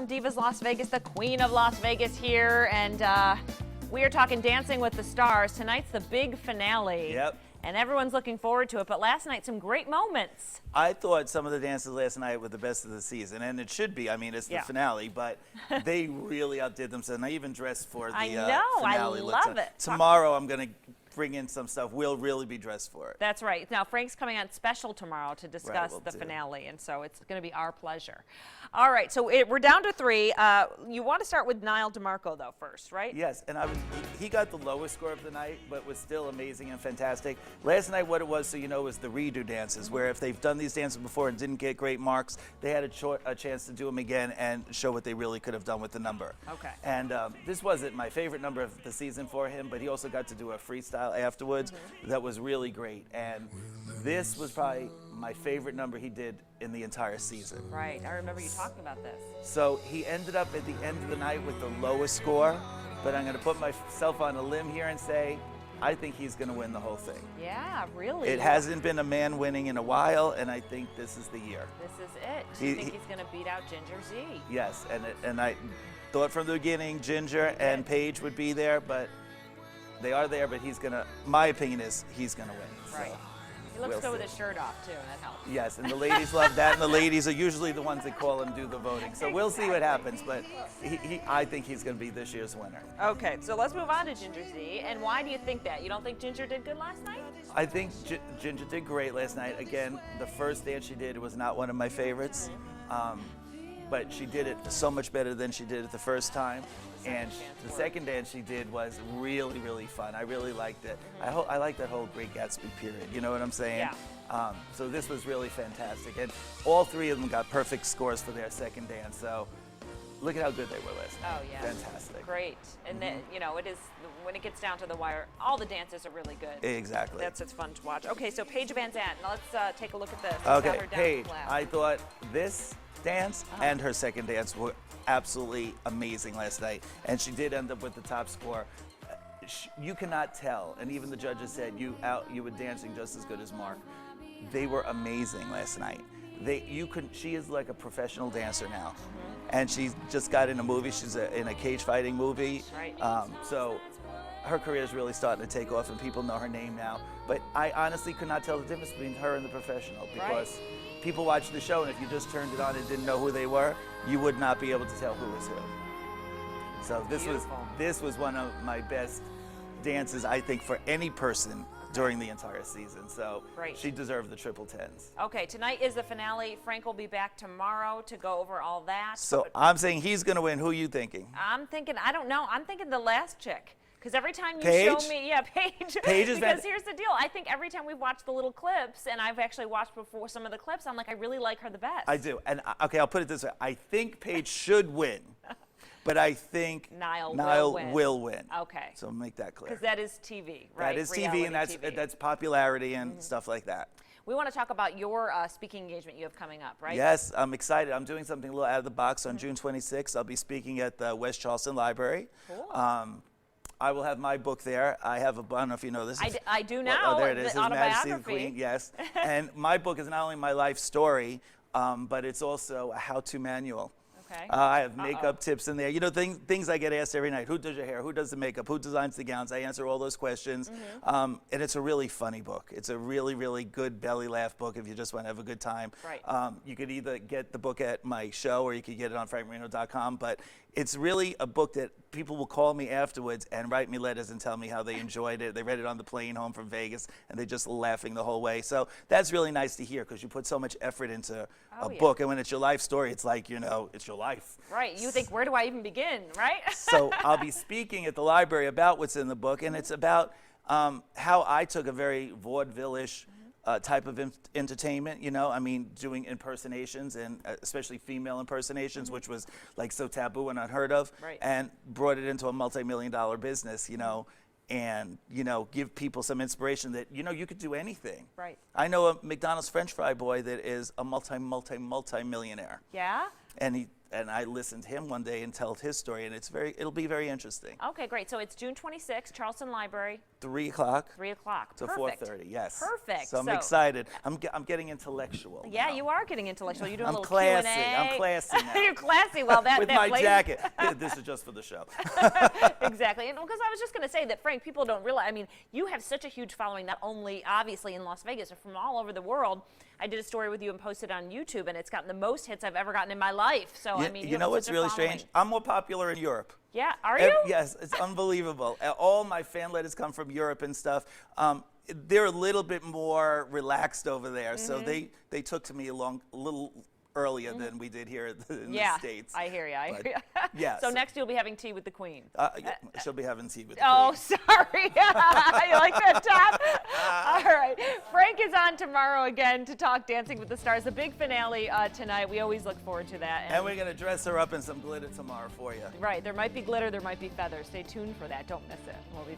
from Divas Las Vegas, the queen of Las Vegas here, and we are talking Dancing with the Stars. Tonight's the big finale. Yep. And everyone's looking forward to it, but last night, some great moments. I thought some of the dances last night were the best of the season, and it should be. I mean, it's the finale, but they really outdid themselves. And I even dressed for the finale. I love it. Tomorrow, I'm going to bring in some stuff. We'll really be dressed for it. That's right. Now, Frank's coming on special tomorrow to discuss the finale, and so it's going to be our pleasure. All right, so we're down to 3. You want to start with Niall DeMarco, though, first, right? Yes, and he got the lowest score of the night, but was still amazing and fantastic. Last night, what it was, so you know, was the redo dances, where if they've done these dances before and didn't get great marks, they had a chance to do them again and show what they really could have done with the number. Okay. And this wasn't my favorite number of the season for him, but he also got to do a freestyle afterwards that was really great. And this was probably my favorite number he did in the entire season. Right, I remember you talking about this. So he ended up at the end of the night with the lowest score, but I'm going to put myself on a limb here and say, I think he's going to win the whole thing. Yeah, really. It hasn't been a man winning in a while, and I think this is the year. This is it. Do you think he's going to beat out Ginger Z? Yes, and I thought from the beginning Ginger and Paige would be there, but they are there, but he's going to, my opinion is he's going to win. Right. So. He looks good with his shirt off, too, and that helps. Yes, and the ladies love that, and the ladies are usually the ones that call and do the voting. So we'll see what happens, but I think he's going to be this year's winner. Okay, so let's move on to Ginger Z. And why do you think that? You don't think Ginger did good last night? I think Ginger did great last night. Again, the first dance she did was not one of my favorites, but she did it so much better than she did it the first time. And the second dance she did was really, really fun. I really liked it. I like that whole Great Gatsby period, you know what I'm saying? Yeah. So this was really fantastic. And all 3 of them got perfect scores for their second dance. So look at how good they were last night. Oh, yeah. Fantastic. Great. And then, you know, it is, when it gets down to the wire, all the dances are really good. Exactly. It's fun to watch. Okay, so Paige Van Zandt. Now let's take a look at this. Okay, Paige, I thought this dance and her second dance were absolutely amazing last night, and she did end up with the top score. You cannot tell, and even the judges said you were dancing just as good as Mark. They were amazing last night. She is like a professional dancer now, and she's just got in a movie. She's in a cage fighting movie. Right. So her career is really starting to take off, and people know her name now. But I honestly could not tell the difference between her and the professional, because people watch the show, and if you just turned it on and didn't know who they were, you would not be able to tell who was who. So this was one of my best dances, I think, for any person during the entire season. So she deserved the triple tens. Okay, tonight is the finale. Frank will be back tomorrow to go over all that. So I'm saying he's going to win. Who are you thinking? I'm thinking, I don't know. I'm thinking the last chick. Because every time you Paige? show me, Paige. Because here's the deal. I think every time we've watched the little clips, and I've actually watched before some of the clips, I'm like, I really like her the best. I do. And okay, I'll put it this way. I think Paige should win, but I think Niall will win. Okay. So make that clear. Because that is TV, right? That is TV, and that's popularity and stuff like that. We want to talk about your speaking engagement you have coming up, right? Yes, I'm excited. I'm doing something a little out of the box on June 26th. I'll be speaking at the West Charleston Library. Cool. I will have my book there. I have I don't know if you know this. I do now. Oh, there it is. The His Majesty the autobiography. Queen, yes. And my book is not only my life story, but it's also a how-to manual. Okay. I have makeup tips in there. You know, things I get asked every night. Who does your hair? Who does the makeup? Who designs the gowns? I answer all those questions. And it's a really funny book. It's a really, really good belly laugh book if you just want to have a good time. Right. You could either get the book at my show or you could get it on frankmarino.com. But it's really a book that people will call me afterwards and write me letters and tell me how they enjoyed it. They read it on the plane home from Vegas, and they're just laughing the whole way. So that's really nice to hear, because you put so much effort into a book. And when it's your life story, it's like, you know, it's your life. Right. You think, where do I even begin, right? So I'll be speaking at the library about what's in the book, and it's about how I took a very vaudeville-ish type of entertainment, you know, I mean, doing impersonations, and especially female impersonations, which was like so taboo and unheard of, and brought it into a multi-million-dollar business, you know, and, you know, give people some inspiration that, you know, you could do anything. Right. I know a McDonald's French fry boy that is a multi-millionaire. Yeah? And and I listened to him one day and tell his story, and it'll be very interesting. Okay, great. So it's June 26th, Charleston Library. 3 o'clock. 3 o'clock. To Perfect. 4:30. Yes. Perfect. So I'm excited. I'm getting intellectual. Yeah, now. you are getting intellectual. You're doing a I'm little classy. Q&A. I'm classy now. You're classy. Well, that with that my plays- jacket. This is just for the show. Exactly. And because I was just going to say that, Frank, people don't realize, I mean, you have such a huge following, not only obviously in Las Vegas, but from all over the world. I did a story with you and posted on YouTube, and it's gotten the most hits I've ever gotten in my life. So, I mean, you know what's really strange? I'm more popular in Europe. Yeah, are you? Yes, it's unbelievable. All my fan letters come from Europe and stuff. They're a little bit more relaxed over there, so they took to me a little earlier than we did here in the States. I hear you. I hear you. Yeah. So next you'll be having tea with the Queen. Yeah, she'll be having tea with the Oh, Queen. sorry. You like that, Tom? All right. Frank is on tomorrow again to talk Dancing with the Stars. The big finale tonight. We always look forward to that. And we're going to dress her up in some glitter tomorrow for you. Right. There might be glitter. There might be feathers. Stay tuned for that. Don't miss it. We'll be